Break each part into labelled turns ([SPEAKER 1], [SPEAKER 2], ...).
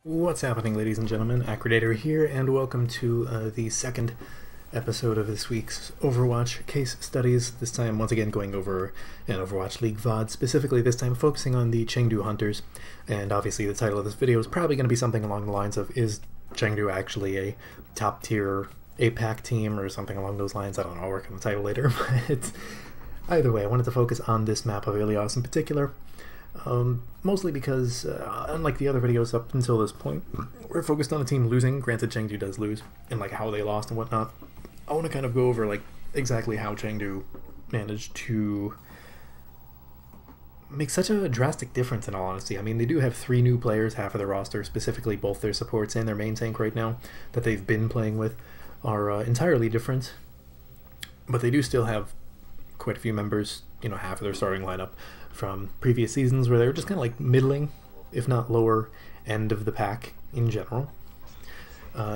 [SPEAKER 1] What's happening, ladies and gentlemen? Acrodator here, and welcome to the second episode of this week's Overwatch case studies. This time, once again, going over an Overwatch League VOD, specifically this time focusing on the Chengdu Hunters. And obviously the title of this video is probably going to be something along the lines of, is Chengdu actually a top-tier APAC team, or something along those lines? I don't know, I'll work on the title later, but either way, I wanted to focus on this map of Ilios in particular. Mostly because, unlike the other videos up until this point, we're focused on the team losing. Granted, Chengdu does lose, and like how they lost and whatnot. I want to kind of go over like exactly how Chengdu managed to make such a drastic difference, in all honesty. I mean, they do have 3 new players. Half of their roster, specifically both their supports and their main tank right now, that they've been playing with, are entirely different. But they do still have quite a few members, you know, half of their starting lineup from previous seasons where they were just kind of like middling, if not lower end of the pack in general.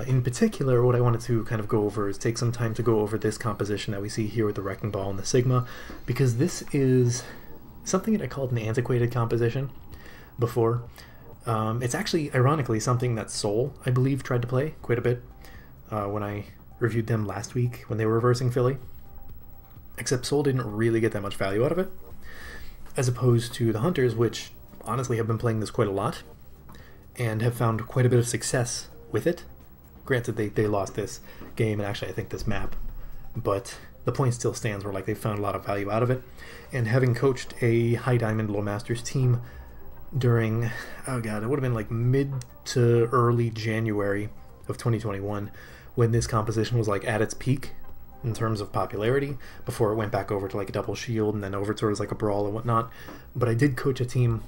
[SPEAKER 1] In particular, what I wanted to kind of go over is take some time to go over this composition that we see here with the Wrecking Ball and the Sigma, because this is something that I called an antiquated composition before. It's actually, ironically, something that Seoul, I believe, tried to play quite a bit when I reviewed them last week when they were reversing Philly. Except Seoul didn't really get that much value out of it, as opposed to the Hunters, which honestly have been playing this quite a lot and have found quite a bit of success with it. Granted, they lost this game, and actually I think this map, but the point still stands where like they found a lot of value out of it. And having coached a High Diamond Low Masters team during, oh god, it would have been like mid to early January of 2021 when this composition was like at its peak in terms of popularity, before it went back over to like a double shield and then over towards like a brawl and whatnot. But I did coach a team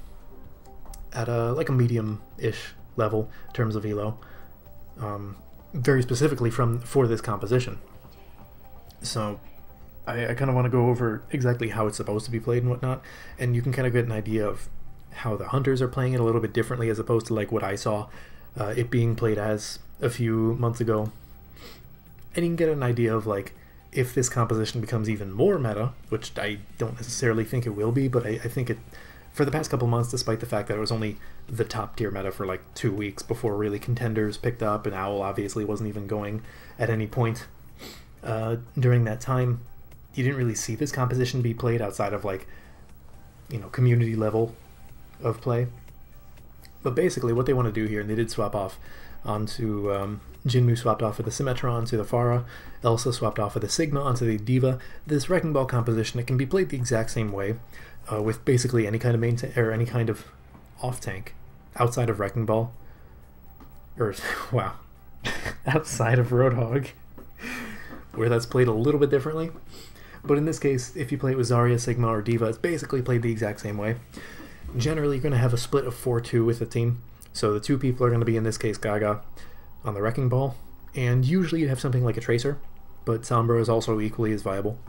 [SPEAKER 1] at a like a medium-ish level in terms of elo, very specifically for this composition. So I kind of want to go over exactly how it's supposed to be played and whatnot, and you can kind of get an idea of how the Hunters are playing it a little bit differently as opposed to like what I saw it being played as a few months ago. And you can get an idea of like, if this composition becomes even more meta, which I don't necessarily think it will be, but I think it, for the past couple months, despite the fact that it was only the top tier meta for like 2 weeks before really contenders picked up, and Owl obviously wasn't even going at any point during that time, you didn't really see this composition be played outside of like, you know, community level of play. But basically what they want to do here, and they did swap off onto Jinmu swapped off with the Symmetron to the Pharah, Elsa swapped off with the Sigma onto the D.Va. This Wrecking Ball composition, it can be played the exact same way, with basically any kind of main or any kind of off tank outside of Wrecking Ball, or wow, outside of Roadhog, where that's played a little bit differently. But in this case, if you play it with Zarya, Sigma, or D.Va, it's basically played the exact same way. Generally, you're going to have a split of 4-2 with the team. So the 2 people are going to be, in this case, Gaga on the Wrecking Ball, and usually you have something like a Tracer, but Sombra is also equally as viable.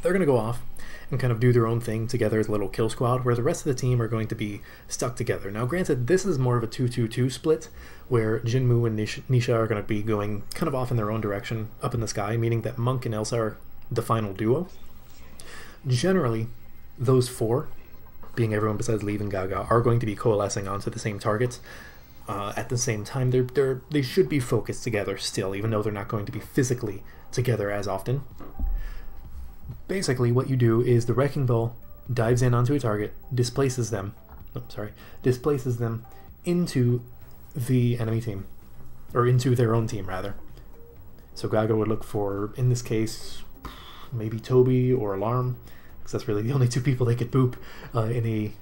[SPEAKER 1] They're going to go off and kind of do their own thing together as a little kill squad, where the rest of the team are going to be stuck together. Now granted, this is more of a 2-2-2 split, where Jinmu and Nisha are going to be going kind of off in their own direction, up in the sky, meaning that Monk and Elsa are the final duo. Generally, those 4, being everyone besides Leave and Gaga, are going to be coalescing onto the same targets. At the same time, they should be focused together still, even though they're not going to be physically together as often. Basically, what you do is the Wrecking Ball dives in onto a target, displaces them into the enemy team, or into their own team rather. So Gaga would look for, in this case, maybe Toby or Alarm, because that's really the only 2 people they could boop in a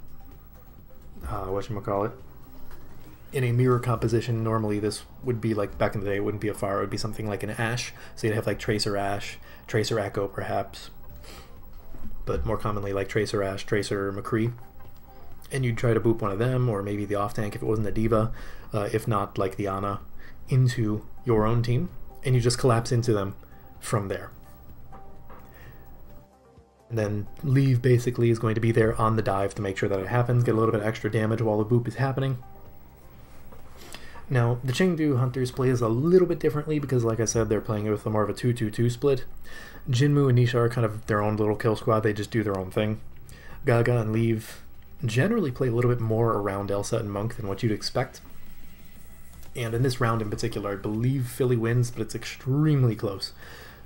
[SPEAKER 1] whatchamacallit, in a mirror composition. Normally this would be like, back in the day, it wouldn't be a Pharah, it would be something like an Ashe. So you'd have like Tracer Ashe, Tracer Echo perhaps, but more commonly like Tracer Ashe, Tracer McCree. And you'd try to boop one of them, or maybe the off tank if it wasn't a D.Va, if not like the Ana, into your own team, and you just collapse into them from there. And then Leave basically is going to be there on the dive to make sure that it happens, get a little bit of extra damage while the boop is happening. Now, the Chengdu Hunters plays a little bit differently because, like I said, they're playing it with more of a 2-2-2 split. Jinmu and Nisha are kind of their own little kill squad, they just do their own thing. Gaga and Leave generally play a little bit more around Elsa and Monk than what you'd expect. And in this round in particular, I believe Philly wins, but it's extremely close.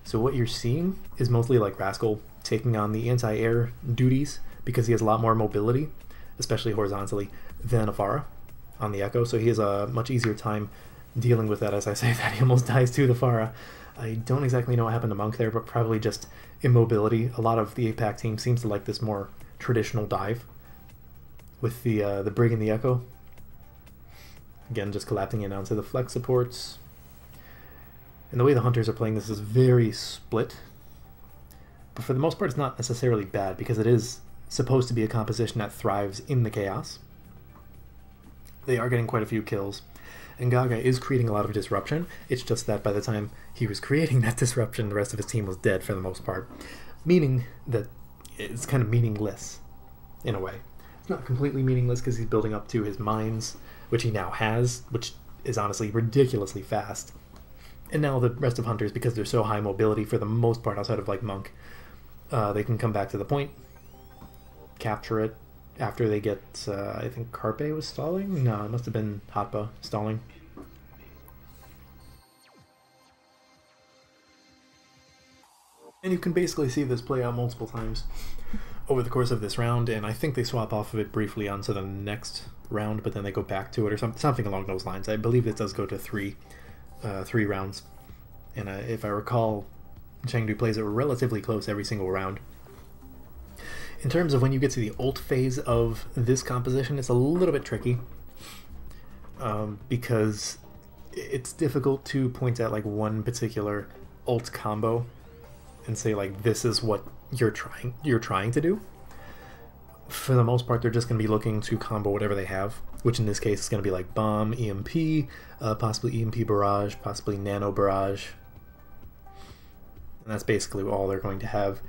[SPEAKER 1] So what you're seeing is mostly like Rascal taking on the anti-air duties because he has a lot more mobility, especially horizontally, than Afara on the Echo. So he has a much easier time dealing with that. As I say that, he almost dies to the Pharah. I don't exactly know what happened to Monk there, but probably just immobility. A lot of the APAC team seems to like this more traditional dive with the Brig and the Echo. Again, just collapsing in onto the flex supports. And the way the Hunters are playing this is very split. But for the most part, it's not necessarily bad because it is supposed to be a composition that thrives in the chaos. They are getting quite a few kills. And Gaga is creating a lot of disruption. It's just that by the time he was creating that disruption, the rest of his team was dead for the most part. Meaning that it's kind of meaningless, in a way. It's not completely meaningless because he's building up to his mines, which he now has, which is honestly ridiculously fast. And now the rest of Hunters, because they're so high mobility for the most part outside of like Monk, they can come back to the point, capture it, after they get, I think Carpe was stalling? No, it must have been Hotba stalling. And you can basically see this play out multiple times over the course of this round, and I think they swap off of it briefly onto the next round, but then they go back to it, or something along those lines. I believe it does go to three rounds. And if I recall, Chengdu plays it relatively close every single round. In terms of when you get to the ult phase of this composition, it's a little bit tricky because it's difficult to point at like one particular ult combo and say like this is what you're trying to do. For the most part, they're just going to be looking to combo whatever they have, which in this case is going to be like Bomb, EMP, possibly EMP Barrage, possibly Nano Barrage. And that's basically all they're going to have.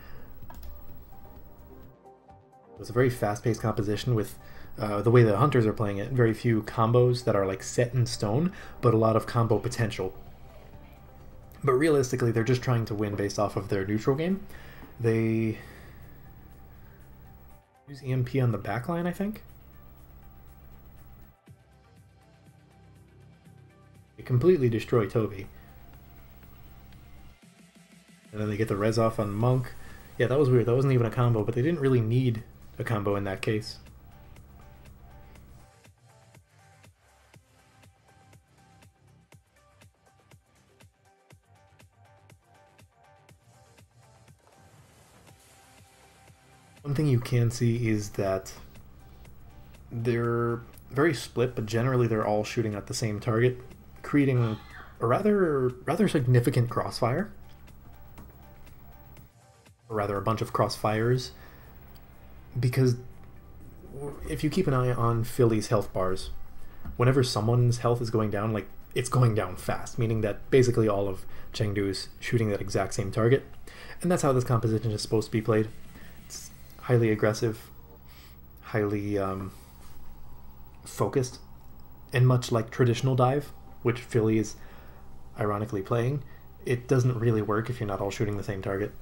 [SPEAKER 1] It's a very fast-paced composition with the way the Hunters are playing it. Very few combos that are like set in stone, but a lot of combo potential. But realistically, they're just trying to win based off of their neutral game. They use EMP on the backline, I think. They completely destroy Toby. And then they get the res off on Monk. Yeah, that was weird. That wasn't even a combo, but they didn't really need a combo in that case. One thing you can see is that they're very split, but generally they're all shooting at the same target, creating a rather significant crossfire. Or rather, a bunch of crossfires. Because if you keep an eye on Philly's health bars, whenever someone's health is going down, like it's going down fast, meaning that basically all of Chengdu is shooting that exact same target. And that's how this composition is supposed to be played. It's highly aggressive, highly focused, and much like traditional dive, which Philly is ironically playing, it doesn't really work if you're not all shooting the same target.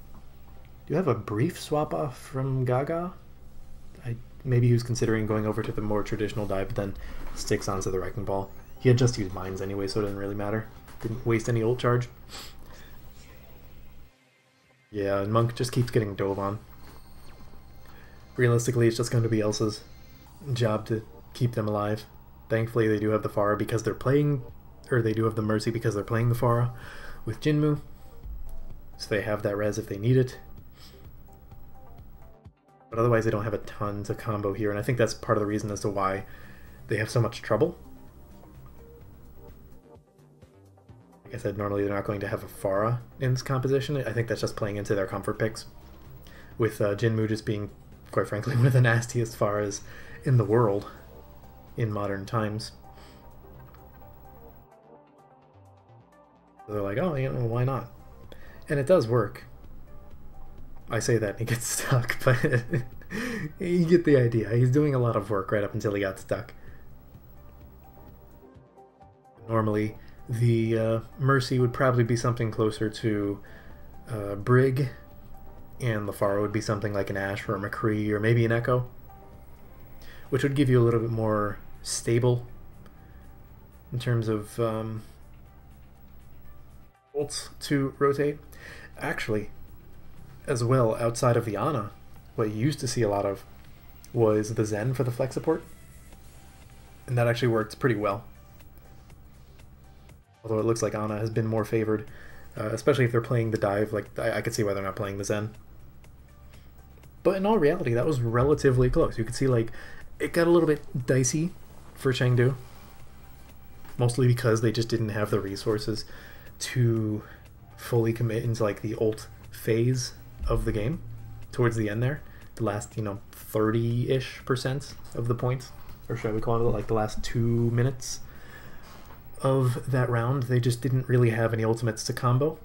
[SPEAKER 1] Do you have a brief swap off from Gaga? Maybe he was considering going over to the more traditional dive, but then sticks onto the Wrecking Ball. He had just used mines anyway, so it didn't really matter. Didn't waste any ult charge. Yeah, and Monk just keeps getting dove on. Realistically, it's just going to be Elsa's job to keep them alive. Thankfully, they do have the Pharah because they're playing, or they do have the Mercy because they're playing the Pharah with Jinmu. So they have that res if they need it. But otherwise they don't have a ton to combo here, and I think that's part of the reason as to why they have so much trouble. Like I said, normally they're not going to have a Pharah in this composition. I think that's just playing into their comfort picks. With Jinmu just being, quite frankly, one of the nastiest Pharahs in the world in modern times. So they're like, oh, you know, why not? And it does work. I say that and he gets stuck, but you get the idea. He's doing a lot of work right up until he got stuck. Normally, the Mercy would probably be something closer to Brig, and the Pharah would be something like an Ashe or a McCree or maybe an Echo, which would give you a little bit more stable in terms of ults to rotate. Actually, as well, outside of the Ana, what you used to see a lot of was the Zen for the flex support, and that actually worked pretty well. Although it looks like Ana has been more favored, especially if they're playing the dive. Like, I could see why they're not playing the Zen. But in all reality, that was relatively close. You could see, like, it got a little bit dicey for Chengdu, mostly because they just didn't have the resources to fully commit into, like, the ult phase of the game towards the end there. The last, 30-ish% of the points, or should we call it, like, the last 2 minutes of that round. They just didn't really have any ultimates to combo,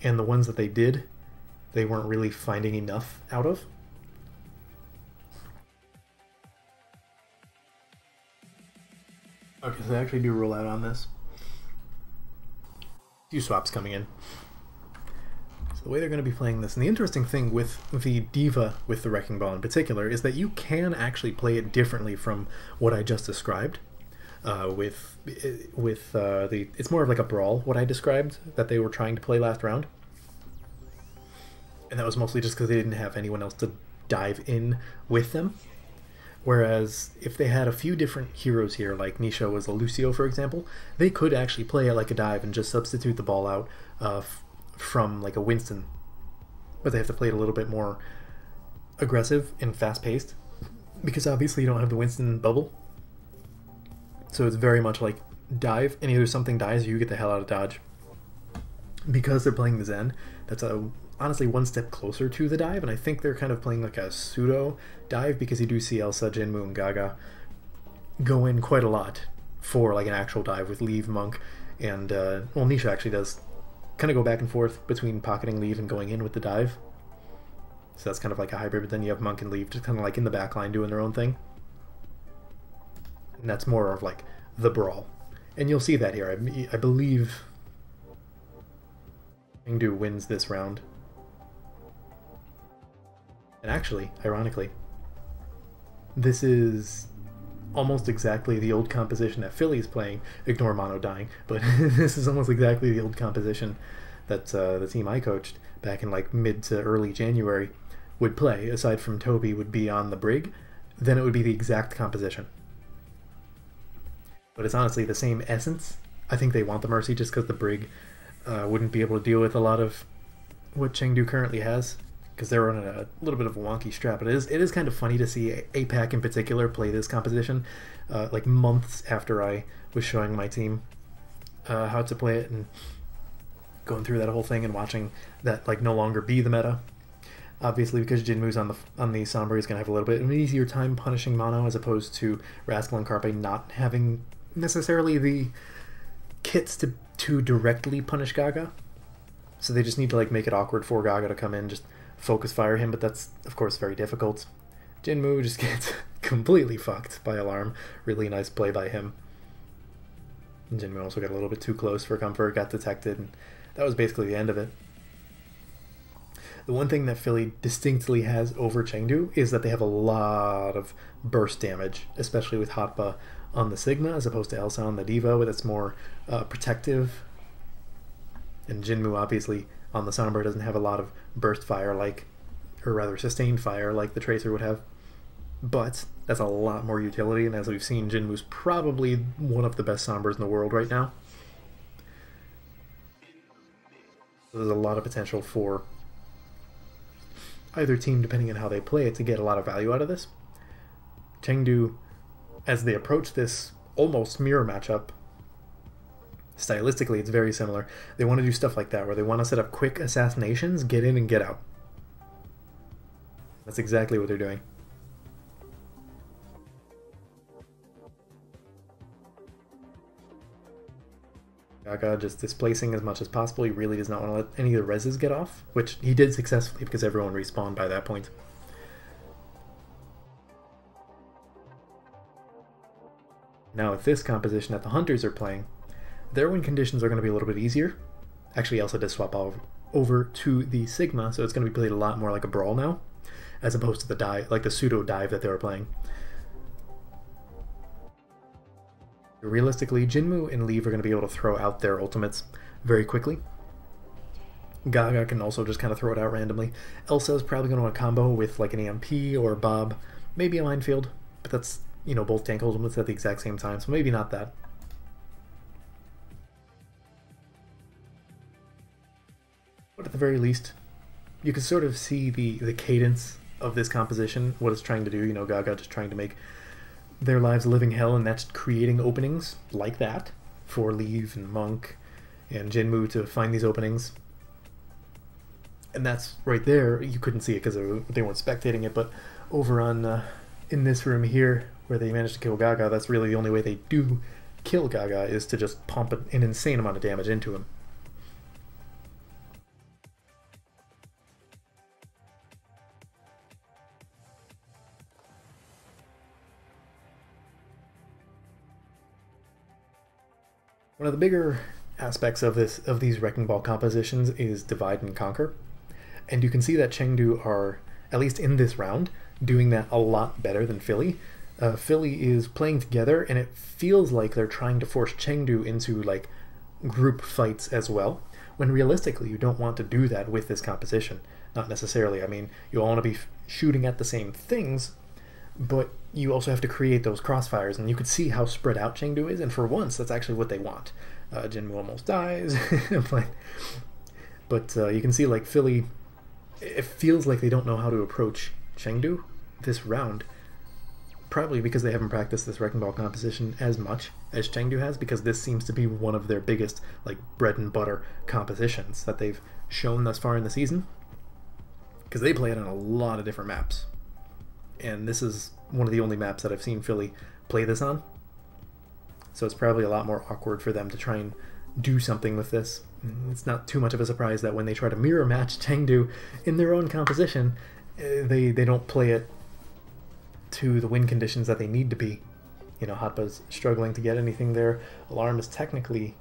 [SPEAKER 1] and the ones that they did, they weren't really finding enough out of. Okay, so they actually do roll out on this. A few swaps coming in. So the way they're going to be playing this, and the interesting thing with the D.Va with the Wrecking Ball in particular, is that you can actually play it differently from what I just described. It's more of like a brawl, what I described, that they were trying to play last round. And that was mostly just because they didn't have anyone else to dive in with them. Whereas if they had a few different heroes here, like Nisha was a Lucio, for example, they could actually play it like a dive and just substitute the ball out from like a Winston. But they have to play it a little bit more aggressive and fast-paced, because obviously you don't have the Winston bubble. So it's very much like dive, and either something dies or you get the hell out of dodge. Because they're playing the Zen, that's honestly one step closer to the dive, and I think they're kind of playing like a pseudo dive, because you do see Elsa, Jinmu, and Gaga go in quite a lot for like an actual dive with Leave, Monk, and well, Nisha actually does kind of go back and forth between pocketing Leave and going in with the dive. So that's kind of like a hybrid, but then you have Monk and Leave just kind of like in the back line doing their own thing. And that's more of like the brawl. And you'll see that here. I believe Chengdu wins this round. And actually, ironically, this is almost exactly the old composition that Philly's playing. Ignore Mono dying, but this is almost exactly the old composition that the team I coached back in like mid to early January would play. Aside from Toby would be on the Brig, then it would be the exact composition. But it's honestly the same essence. I think they want the Mercy just because the Brig wouldn't be able to deal with a lot of what Chengdu currently has, because they're running a little bit of a wonky strat. But it is kind of funny to see APAC in particular play this composition like months after I was showing my team how to play it, and going through that whole thing and watching that like no longer be the meta. Obviously, because Jinmu's on the Sombra, he's going to have a little bit of an easier time punishing Mono, as opposed to Rascal and Carpe not having necessarily the kits to directly punish Gaga. So they just need to like make it awkward for Gaga to come in, just focus fire him, but that's of course very difficult. Jinmu just gets completely fucked by Alarm. Really nice play by him. And Jinmu also got a little bit too close for comfort, got detected, and that was basically the end of it. The one thing that Philly distinctly has over Chengdu is that they have a lot of burst damage, especially with Hotba on the Sigma as opposed to Elsa on the D.Va, with its more protective. And Jinmu obviously on the Sombra doesn't have a lot of burst fire, like, or rather sustained fire like the Tracer would have. But that's a lot more utility, and as we've seen, Jinmu's probably one of the best Sombras in the world right now. So there's a lot of potential for either team, depending on how they play it, to get a lot of value out of this. Chengdu, as they approach this almost mirror matchup, stylistically it's very similar. They want to do stuff like that, where they want to set up quick assassinations, get in and get out. That's exactly what they're doing. Gaga just displacing as much as possible. He really does not want to let any of the reses get off, which he did successfully because everyone respawned by that point. Now with this composition that the Hunters are playing, their win conditions are going to be a little bit easier. Actually, Elsa did swap over to the Sigma, so it's going to be played a lot more like a brawl now, as opposed to the dive, like the pseudo dive that they were playing. Realistically, Jinmu and Leave are going to be able to throw out their ultimates very quickly. Gaga can also just kind of throw it out randomly. Elsa is probably going to want to combo with like an EMP or Bob, maybe a Minefield, but that's, you know, both tank ultimates at the exact same time, so maybe not that. But at the very least, you can sort of see the cadence of this composition, what it's trying to do. You know, Gaga just trying to make their lives a living hell, and that's creating openings like that for Leave and Monk and Jinmu to find these openings. And that's right there. You couldn't see it because they weren't spectating it, but over on in this room here where they managed to kill Gaga, that's really the only way they do kill Gaga, is to just pump an insane amount of damage into him. One of the bigger aspects of these Wrecking Ball compositions is divide and conquer. And you can see that Chengdu are, at least in this round, doing that a lot better than Philly. Philly is playing together, and it feels like they're trying to force Chengdu into like group fights as well, when realistically you don't want to do that with this composition. Not necessarily. I mean, you all want to be shooting at the same things, but you also have to create those crossfires, and you could see how spread out Chengdu is, and for once that's actually what they want. Jinmu almost dies, but you can see like Philly, it feels like they don't know how to approach Chengdu this round, probably because they haven't practiced this Wrecking Ball composition as much as Chengdu has, because this seems to be one of their biggest like bread and butter compositions that they've shown thus far in the season, because they play it on a lot of different maps, and this is one of the only maps that I've seen Philly play this on, so it's probably a lot more awkward for them to try and do something with this. It's not too much of a surprise that when they try to mirror match Chengdu in their own composition, they don't play it to the win conditions that they need to be. You know, Hotba's struggling to get anything there. Alarm is technically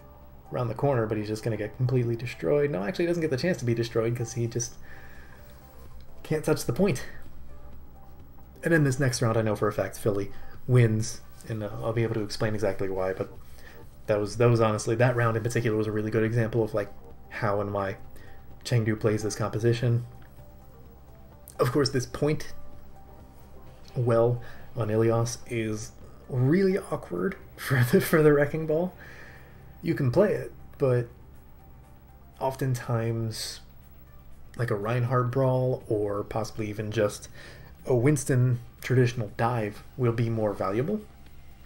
[SPEAKER 1] around the corner, but he's just going to get completely destroyed. No, actually he doesn't get the chance to be destroyed because he just can't touch the point. And in this next round, I know for a fact Philly wins, and I'll be able to explain exactly why, but that was honestly, that round in particular was a really good example of like how and why Chengdu plays this composition. Of course, this point well on Ilios is really awkward for the Wrecking Ball. You can play it, but oftentimes like a Reinhardt brawl or possibly even just a Winston traditional dive will be more valuable.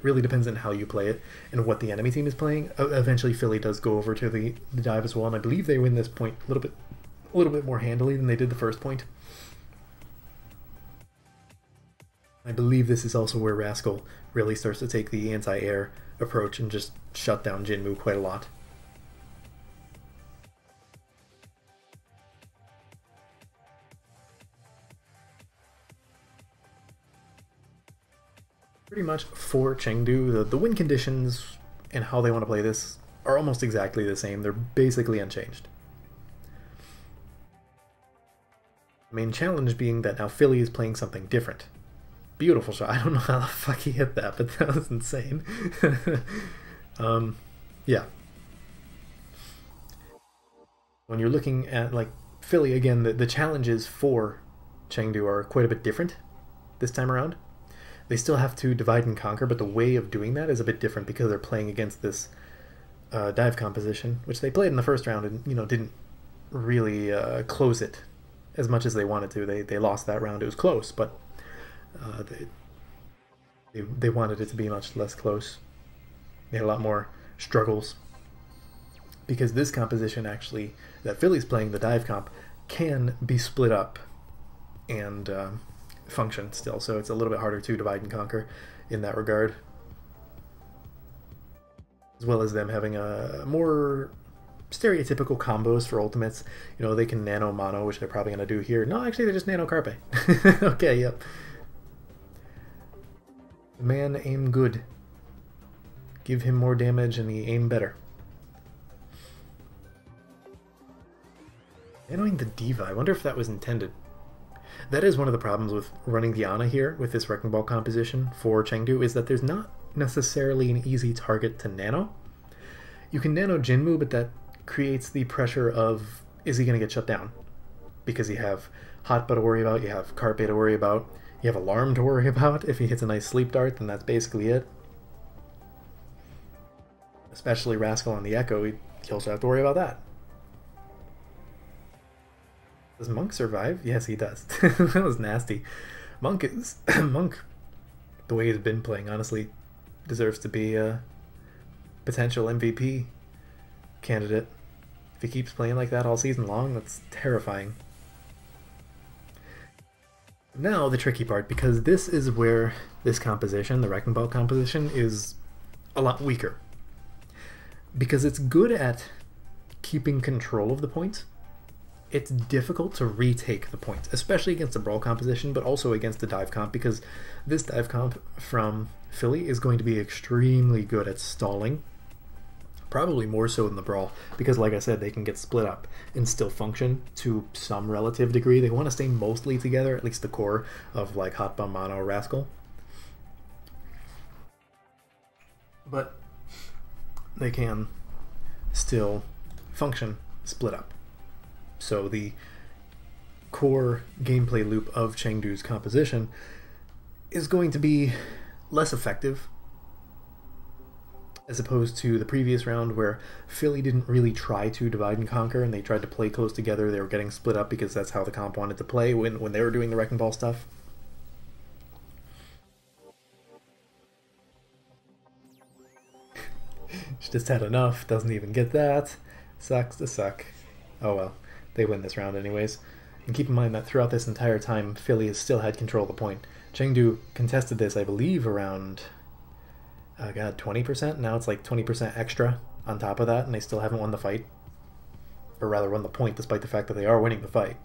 [SPEAKER 1] Really depends on how you play it and what the enemy team is playing. Eventually Philly does go over to the dive as well, and I believe they win this point a little bit more handily than they did the first point. I believe this is also where Rascal really starts to take the anti-air approach and just shut down Jinmu quite a lot. Pretty much for Chengdu, the win conditions and how they want to play this are almost exactly the same. They're basically unchanged. The main challenge being that now Philly is playing something different. Beautiful shot. I don't know how the fuck he hit that, but that was insane. Yeah. When you're looking at like Philly, again, the challenges for Chengdu are quite a bit different this time around. They still have to divide and conquer, but the way of doing that is a bit different because they're playing against this dive composition, which they played in the first round and, you know, didn't really close it as much as they wanted to. They lost that round. It was close, but they wanted it to be much less close. They had a lot more struggles because this composition actually that Philly's playing, the dive comp, can be split up and function still, so it's a little bit harder to divide and conquer in that regard, as well as them having a more stereotypical combos for ultimates. You know, they can nano mono, which they're probably going to do here. No, actually they just nano carpe. Okay, yep. The man aim good. Give him more damage and he aim better. Nanoing the D.Va, I wonder if that was intended. That is one of the problems with running the Ana here with this Wrecking Ball composition for Chengdu, is that there's not necessarily an easy target to nano. You can nano Jinmu, but that creates the pressure of, is he going to get shut down? Because you have Hotba to worry about, you have Carpe to worry about, you have Alarm to worry about. If he hits a nice sleep dart, then that's basically it. Especially Rascal on the Echo, you also have to worry about that. Does Monk survive? Yes, he does. That was nasty. Monk, the way he's been playing, honestly, deserves to be a potential MVP candidate. If he keeps playing like that all season long, that's terrifying. Now the tricky part, because this is where this composition, the Wrecking Ball composition, is a lot weaker. Because it's good at keeping control of the point, it's difficult to retake the point, especially against a Brawl composition, but also against the dive comp, because this dive comp from Philly is going to be extremely good at stalling, probably more so than the Brawl, because like I said, they can get split up and still function to some relative degree. They want to stay mostly together, at least the core of like Hotba, Mono, Rascal. But they can still function split up. So the core gameplay loop of Chengdu's composition is going to be less effective as opposed to the previous round where Philly didn't really try to divide and conquer and they tried to play close together. They were getting split up because that's how the comp wanted to play when they were doing the Wrecking Ball stuff. She just had enough, doesn't even get that. Sucks to suck. Oh well, they win this round anyways. And keep in mind that throughout this entire time, Philly has still had control of the point. Chengdu contested this, I believe, around, 20%? Now it's like 20% extra on top of that, and they still haven't won the fight. Or rather, won the point, despite the fact that they are winning the fight.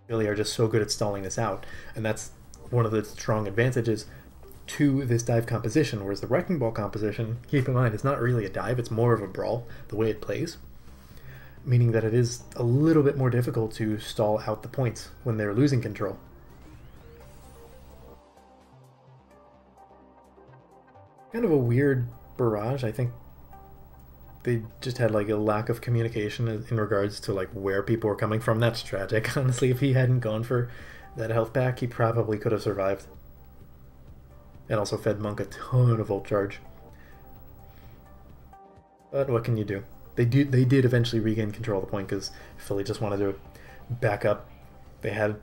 [SPEAKER 1] Philly are just so good at stalling this out, and that's one of the strong advantages to this dive composition, whereas the Wrecking Ball composition, keep in mind, it's not really a dive, it's more of a brawl, the way it plays. Meaning that it is a little bit more difficult to stall out the points when they're losing control. Kind of a weird barrage. I think they just had like a lack of communication in regards to like where people were coming from. That's tragic. Honestly, if he hadn't gone for that health pack, he probably could have survived. And also fed Monk a ton of ult charge. But what can you do? They did eventually regain control of the point because Philly just wanted to back up. They had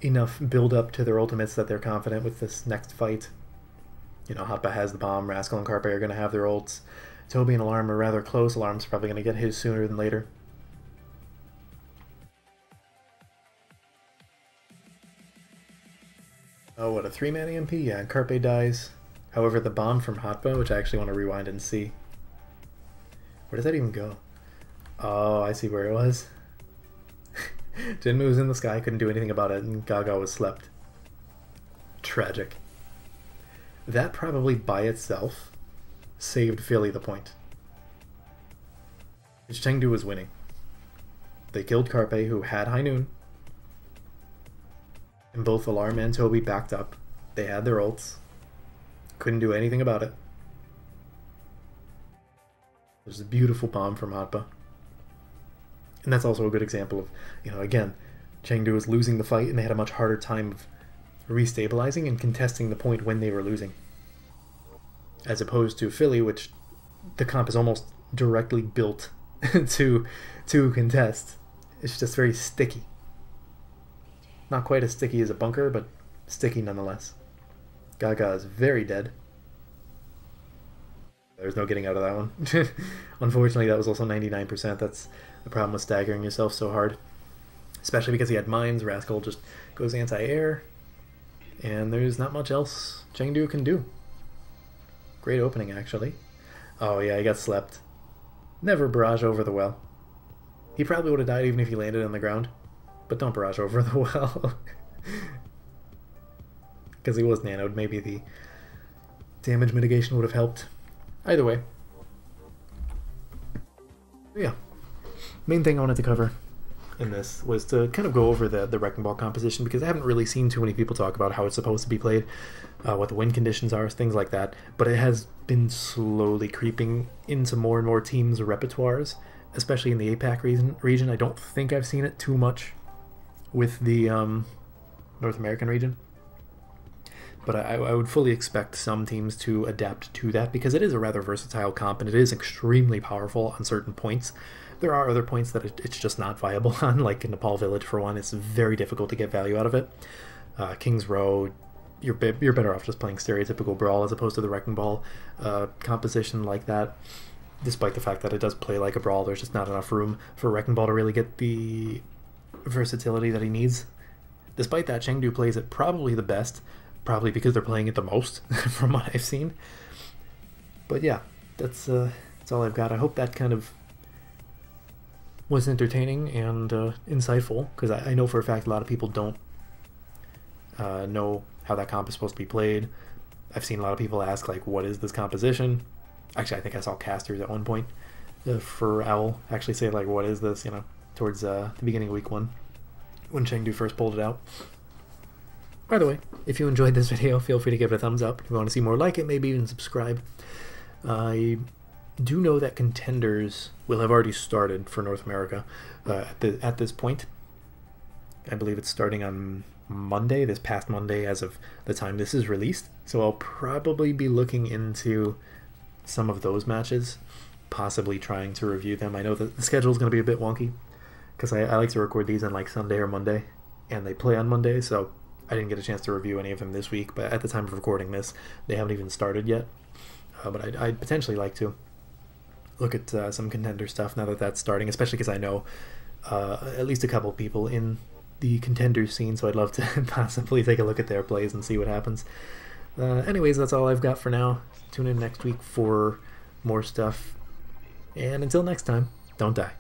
[SPEAKER 1] enough build up to their ultimates that they're confident with this next fight. You know, Hotba has the bomb, Rascal and Carpe are going to have their ults. Toby and Alarm are rather close. Alarm's probably going to get his sooner than later. Oh, what, a 3-man EMP? Yeah, Carpe dies. However, the bomb from Hotba, which I actually want to rewind and see. Where does that even go? Oh, I see where it was. Jinmu was in the sky, couldn't do anything about it, and Gaga was slept. Tragic. That probably by itself saved Philly the point. Because Chengdu was winning. They killed Carpe, who had High Noon. And both Alarm and Toby backed up. They had their ults. Couldn't do anything about it. There's a beautiful bomb from Hotba. And that's also a good example of, you know, again, Chengdu was losing the fight and they had a much harder time of restabilizing and contesting the point when they were losing. As opposed to Philly, which the comp is almost directly built to contest. It's just very sticky. Not quite as sticky as a bunker, but sticky nonetheless. Gaga is very dead. There's no getting out of that one. Unfortunately, that was also 99%. That's the problem with staggering yourself so hard. Especially because he had mines. Rascal just goes anti-air. And there's not much else Chengdu can do. Great opening, actually. Oh yeah, he got slept. Never barrage over the well. He probably would have died even if he landed on the ground. But don't barrage over the well. Because he was nanoed. Maybe the damage mitigation would have helped. Either way. Yeah. Main thing I wanted to cover in this was to kind of go over the Wrecking Ball composition, because I haven't really seen too many people talk about how it's supposed to be played, what the win conditions are, things like that. But it has been slowly creeping into more and more teams' repertoires, especially in the APAC region. I don't think I've seen it too much with the North American region. But I would fully expect some teams to adapt to that, because it is a rather versatile comp and it is extremely powerful on certain points. There are other points that it's just not viable on, like in Nepal Village for one. It's very difficult to get value out of it. King's Row, you're better off just playing stereotypical Brawl as opposed to the Wrecking Ball composition like that. Despite the fact that it does play like a Brawl, there's just not enough room for Wrecking Ball to really get the versatility that he needs. Despite that, Chengdu plays it probably the best, probably because they're playing it the most from what I've seen. But yeah, that's all I've got. I hope that kind of was entertaining and insightful, because I know for a fact a lot of people don't know how that comp is supposed to be played. I've seen a lot of people ask, like, what is this composition? Actually, I think I saw casters at one point for Owl actually say, like, what is this, towards the beginning of week 1 when Chengdu first pulled it out. By the way, if you enjoyed this video, feel free to give it a thumbs up. If you want to see more like it, maybe even subscribe. I do know that contenders will have already started for North America at this point. I believe it's starting on Monday, this past Monday, as of the time this is released. So I'll probably be looking into some of those matches, possibly trying to review them. I know that the schedule is going to be a bit wonky, because I like to record these on like Sunday or Monday, and they play on Monday, so I didn't get a chance to review any of them this week. But at the time of recording this, they haven't even started yet. But I'd potentially like to look at some contender stuff now that that's starting, especially because I know at least a couple people in the contender scene, so I'd love to possibly take a look at their plays and see what happens. Anyways, that's all I've got for now. Tune in next week for more stuff, and until next time, don't die.